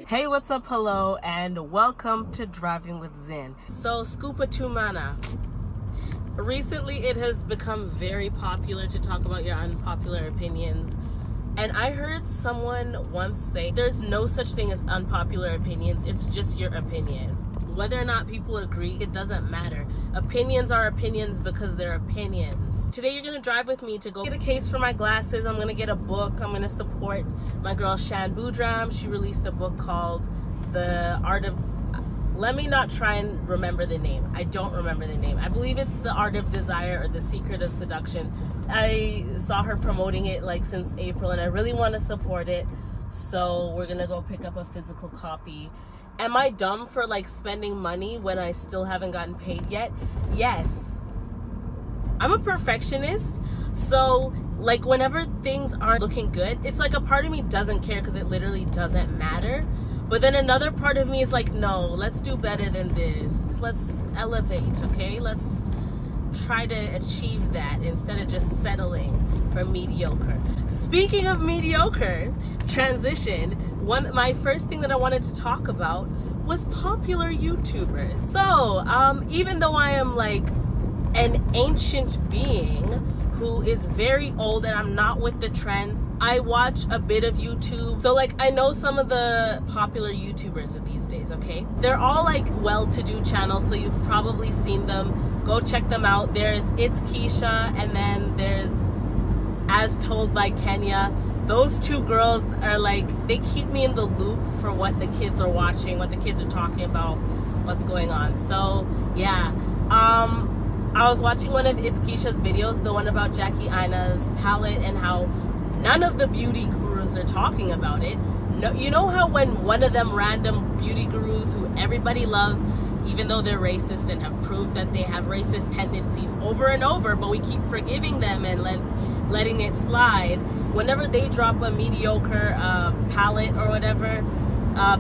Hey, what's up? Hello, and welcome to Driving with Zen. So, Scupa Tumana. Recently, it has become very popular to talk about your unpopular opinions. And I heard someone once say, there's no such thing as unpopular opinions, it's just your opinion. Whether or not people agree, it doesn't matter. Opinions are opinions because they're opinions. Today you're gonna drive with me to go get a case for my glasses. I'm gonna get a book. I'm gonna support my girl Shan Boodram. She released a book called The Art of... Let me not try and remember the name. I don't remember the name. I believe it's The Art of Desire or The Secret of Seduction. I saw her promoting it like since April and I really want to support it. So we're gonna go pick up a physical copy. Am I dumb for like spending money when I still haven't gotten paid yet? Yes. I'm a perfectionist. So like whenever things aren't looking good, it's like a part of me doesn't care because it literally doesn't matter. But then another part of me is like, no, let's do better than this. Let's elevate, okay? Let's try to achieve that instead of just settling for mediocre. Speaking of mediocre, transition, my first thing that I wanted to talk about was popular YouTubers. So, even though I am like an ancient being who is very old and I'm not with the trend, I watch a bit of YouTube. So like I know some of the popular YouTubers of these days, okay? They're all like well-to-do channels, so you've probably seen them. Go check them out. There's It's Keisha and then there's As Told by Kenya. Those two girls are like, they keep me in the loop for what the kids are watching, what the kids are talking about, what's going on. So yeah, I was watching one of It's Keisha's videos, the one about Jackie Aina's palette and how none of the beauty gurus are talking about it. No, you know how when one of them random beauty gurus who everybody loves, even though they're racist and have proved that they have racist tendencies over and over, but we keep forgiving them and letting it slide. Whenever they drop a mediocre palette or whatever,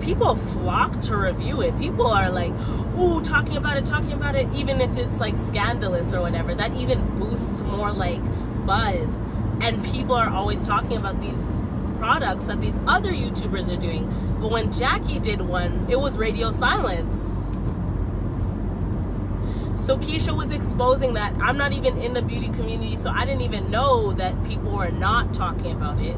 people flock to review it. People are like, ooh, talking about it, even if it's like scandalous or whatever. That even boosts more like buzz. And people are always talking about these products that these other YouTubers are doing. But when Jackie did one, it was radio silence. So Keisha was exposing that. I'm not even in the beauty community, so I didn't even know that people were not talking about it.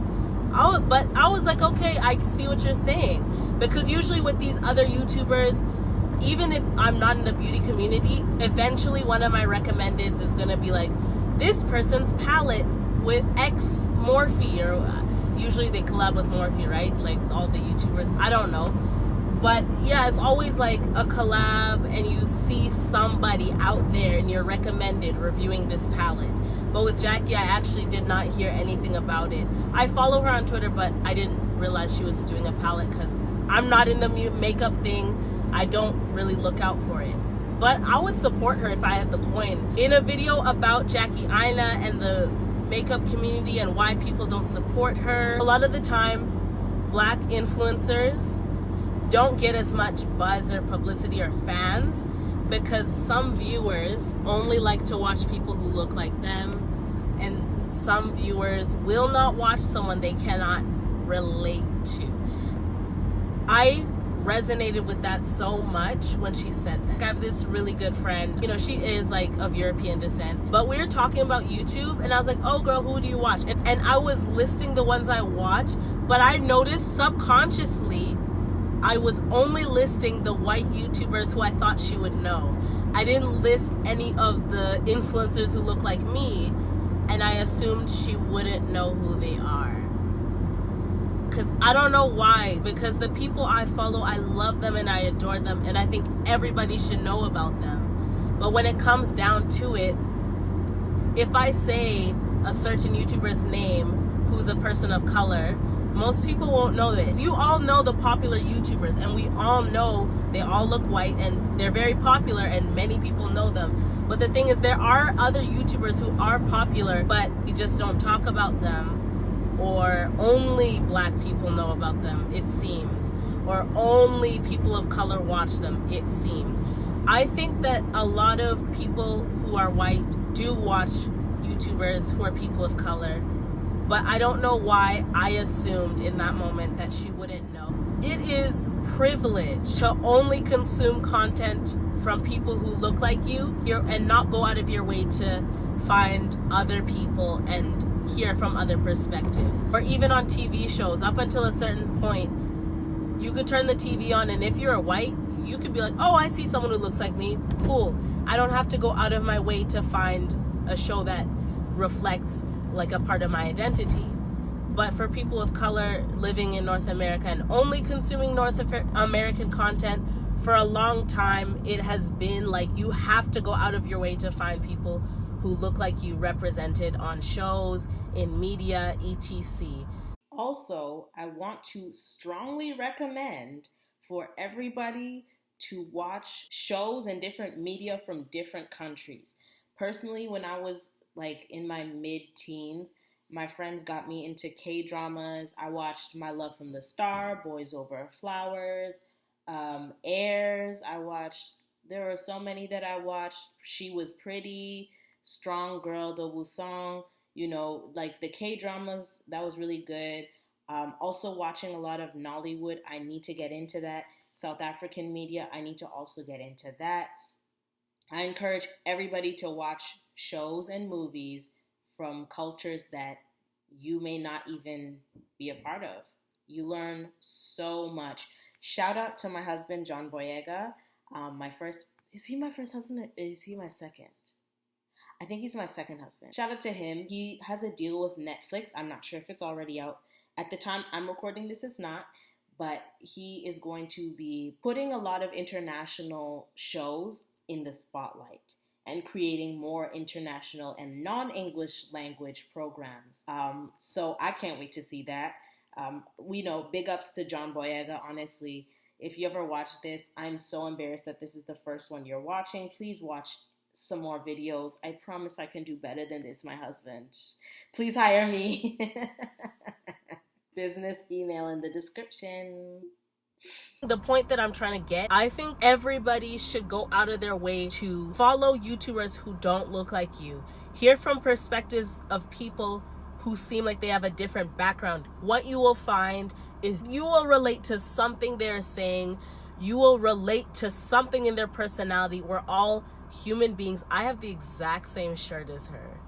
But I was like, okay, I see what you're saying. Because usually with these other YouTubers, even if I'm not in the beauty community, eventually one of my recommendeds is gonna be like, this person's palette with X Morphe, or usually they collab with Morphe, right? Like all the YouTubers, I don't know. But yeah, it's always like a collab and you see somebody out there and you're recommended reviewing this palette. But with Jackie, I actually did not hear anything about it. I follow her on Twitter, but I didn't realize she was doing a palette because I'm not in the makeup thing. I don't really look out for it. But I would support her if I had the coin. In a video about Jackie Aina and the makeup community and why people don't support her, a lot of the time, black influencers don't get as much buzz or publicity or fans because some viewers only like to watch people who look like them, and some viewers will not watch someone they cannot relate to. I resonated with that so much when she said that. I have this really good friend, you know, she is like of European descent, but we were talking about YouTube and I was like, oh girl, who do you watch? And I was listing the ones I watch, but I noticed subconsciously I was only listing the white YouTubers who I thought she would know. I didn't list any of the influencers who look like me, and I assumed she wouldn't know who they are. Because I don't know why, because the people I follow, I love them and I adore them, and I think everybody should know about them. But when it comes down to it, if I say a certain YouTuber's name who's a person of color, most people won't know this. You all know the popular YouTubers, and we all know they all look white and they're very popular and many people know them. But the thing is, there are other YouTubers who are popular, but we just don't talk about them, or only black people know about them, it seems, or only people of color watch them, it seems. I think that a lot of people who are white do watch YouTubers who are people of color, but I don't know why I assumed in that moment that she wouldn't know. It is privilege to only consume content from people who look like you and not go out of your way to find other people and hear from other perspectives. Or even on TV shows, up until a certain point, you could turn the TV on, and if you're a white, you could be like, oh, I see someone who looks like me. Cool. I don't have to go out of my way to find a show that reflects like a part of my identity. But for people of color living in North America and only consuming North American content, for a long time, it has been like you have to go out of your way to find people who look like you represented on shows, in media, etc. Also, I want to strongly recommend for everybody to watch shows and different media from different countries. Personally, when I was like in my mid-teens, my friends got me into K-dramas. I watched My Love from the Star, Boys Over Flowers, Heirs. There were so many that I watched. She Was Pretty, Strong Girl, The Wusong, like the K-dramas, that was really good. Also watching a lot of Nollywood. I need to get into that. South African media, I need to also get into that. I encourage everybody to watch shows and movies from cultures that you may not even be a part of. You learn so much. Shout out to my husband, John Boyega. Is he my first husband or is he my second? I think he's my second husband. Shout out to him. He has a deal with Netflix. I'm not sure if it's already out. At the time I'm recording this, it's not. But he is going to be putting a lot of international shows in the spotlight and creating more international and non-English language programs. So I can't wait to see that. Big ups to John Boyega. Honestly, if you ever watch this, I'm so embarrassed that this is the first one you're watching. Please watch some more videos. I promise I can do better than this, my husband. Please hire me. Business email in the description. The point that I'm trying to get, I think everybody should go out of their way to follow YouTubers who don't look like you. Hear from perspectives of people who seem like they have a different background. What you will find is you will relate to something they're saying. You will relate to something in their personality. We're all human beings. I have the exact same shirt as her.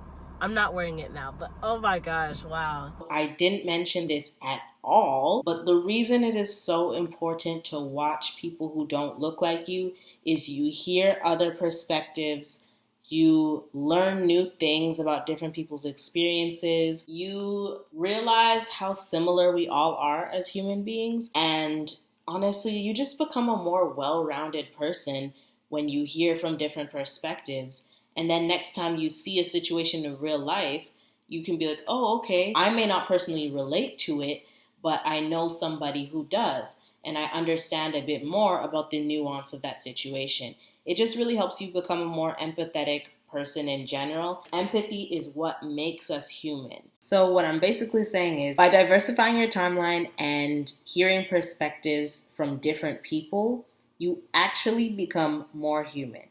I'm not wearing it now, but oh my gosh, wow. I didn't mention this at all, but the reason it is so important to watch people who don't look like you is you hear other perspectives, you learn new things about different people's experiences, you realize how similar we all are as human beings, and honestly, you just become a more well-rounded person when you hear from different perspectives. And then next time you see a situation in real life, you can be like, oh, okay, I may not personally relate to it, but I know somebody who does. And I understand a bit more about the nuance of that situation. It just really helps you become a more empathetic person in general. Empathy is what makes us human. So what I'm basically saying is, by diversifying your timeline and hearing perspectives from different people, you actually become more human.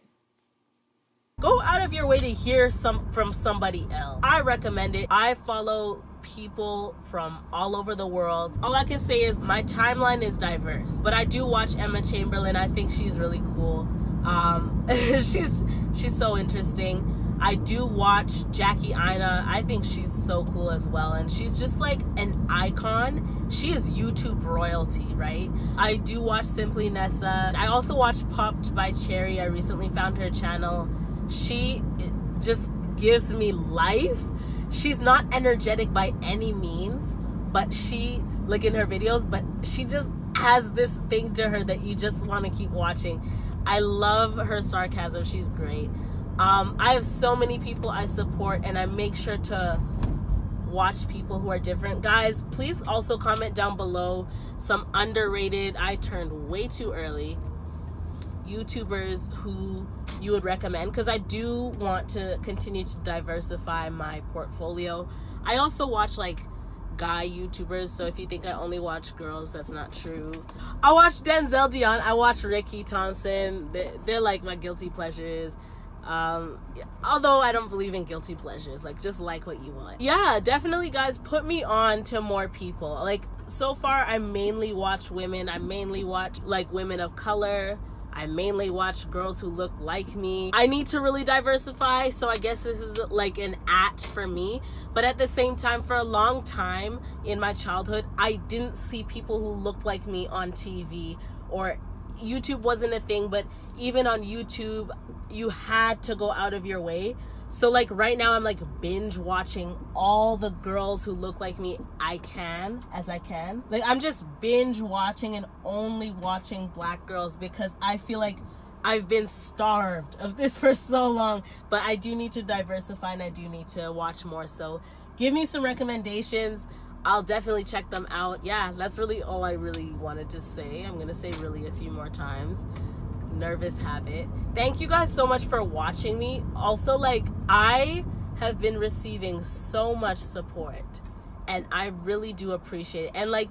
Go out of your way to hear from somebody else. I recommend it. I follow people from all over the world. All I can say is my timeline is diverse, but I do watch Emma Chamberlain. I think she's really cool. She's so interesting. I do watch Jackie Aina. I think she's so cool as well, and she's just like an icon. She is YouTube royalty, right? I do watch Simply Nessa. I also watch Popped by Cherry. I recently found her channel. She just gives me life. She's not energetic by any means, but she, like in her videos, but she just has this thing to her that you just want to keep watching. I love her sarcasm. She's great. I have so many people I support, and I make sure to watch people who are different. Guys, please also comment down below some underrated, I turned way too early, YouTubers who you would recommend, because I do want to continue to diversify my portfolio. I also watch like guy YouTubers, so if you think I only watch girls, that's not true. I watch Denzel Dion, I watch Ricky Thompson. They're like my guilty pleasures. Although I don't believe in guilty pleasures, like just like what you want. Yeah, definitely guys, put me on to more people. Like so far I mainly watch women. I mainly watch like women of color. I mainly watch girls who look like me. I need to really diversify, so I guess this is like an for me. But at the same time, for a long time in my childhood, I didn't see people who looked like me on TV, or YouTube wasn't a thing, but even on YouTube, you had to go out of your way. So like right now I'm like binge watching all the girls who look like me as I can. Like I'm just binge watching and only watching black girls because I feel like I've been starved of this for so long. But I do need to diversify and I do need to watch more. So give me some recommendations. I'll definitely check them out. Yeah, that's really all I really wanted to say. I'm gonna say really a few more times. Nervous habit. Thank you guys so much for watching me. Also, like, I have been receiving so much support and I really do appreciate it. And like,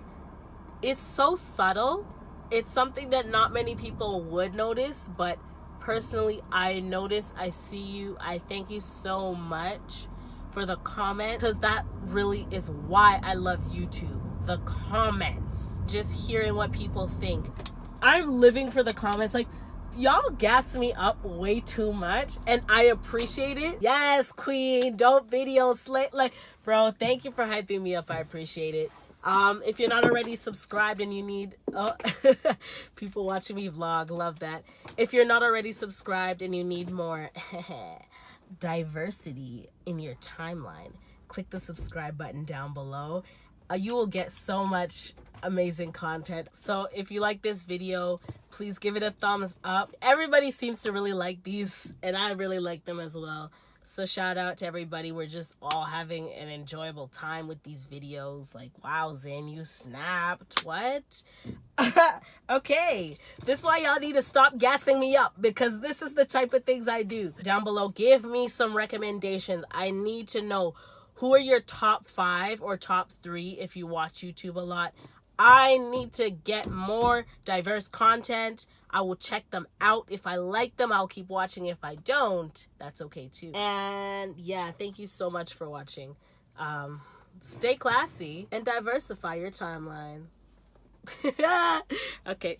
it's so subtle. It's something that not many people would notice, but personally I notice. I see you. I thank you so much for the comment, because that really is why I love YouTube. The comments, just hearing what people think. I'm living for the comments. Like, y'all gas me up way too much and I appreciate it. Yes, queen, dope video, slate. Like, bro, thank you for hyping me up. I appreciate it. If you're not already subscribed and you need people watching me vlog, love that. If you're not already subscribed and you need more diversity in your timeline, click the subscribe button down below. You will get so much amazing content. So if you like this video, please give it a thumbs up. Everybody seems to really like these and I really like them as well. So shout out to everybody. We're just all having an enjoyable time with these videos. Like, wow, Zen, you snapped. What? Okay. This is why y'all need to stop gassing me up, because this is the type of things I do. Down below, give me some recommendations. I need to know, who are your top 5 or top 3 if you watch YouTube a lot? I need to get more diverse content. I will check them out. If I like them, I'll keep watching. If I don't, that's okay too. And yeah, thank you so much for watching. Stay classy and diversify your timeline. Okay.